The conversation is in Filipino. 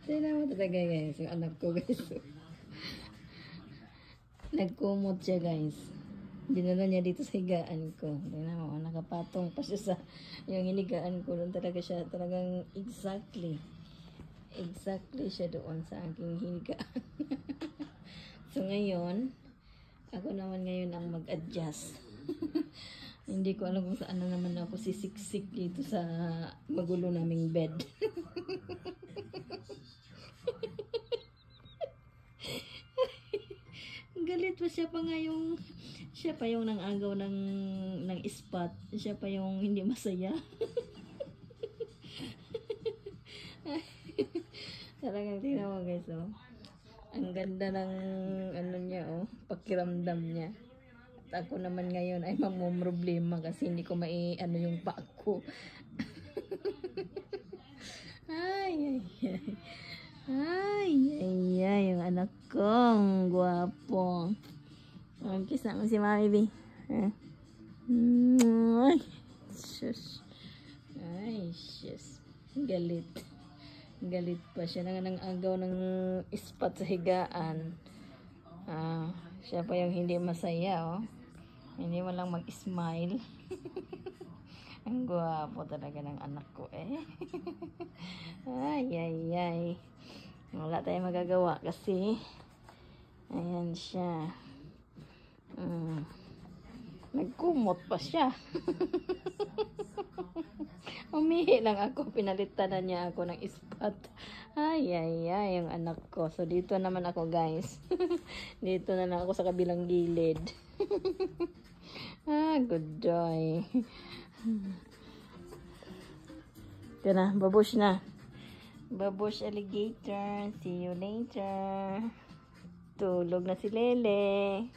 Tignan mo talaga guys, yung anak ko guys. Nagkumot siya guys. Dinala niya dito sa higaan ko. Tignan mo, nakapatong pa siya sa yung hinigaan ko. Doon talaga siya, talagang exactly siya doon sa aking hinigaan. So ngayon, ako naman ngayon ang mag-adjust. Hindi ko alam kung saan na naman ako sisiksik dito sa magulo naming bed. Galit pa siya pa nga yung siya pa yung nangagaw ng spot. Siya pa yung hindi masaya. Talagang tingnan mo guys, oh. Ang ganda ng ano niya, oh, pakiramdam niya. At ako naman ngayon ay mamumroblema kasi hindi ko ano yung paa ko. Ay, yung anak kong guwapo. Kiss naman si Mami B. Ay, shush. Ay, shush. Galit. Galit pa siya nang agaw ng spot sa higaan. Siya pa yung hindi masaya, oh. Hindi mo lang mag-smile. Ang gwapo talaga ng anak ko, eh. Ay. Wala tayong magagawa kasi ayan siya. Nagkumot pa siya. Umihi lang ako. Pinalitan na niya ako ng spot. Ay, yung anak ko. So, dito naman ako, guys. Dito na lang ako sa kabilang gilid. Good joy. Ito na, babush na. Babush alligator. See you later. Tulog na si Lele.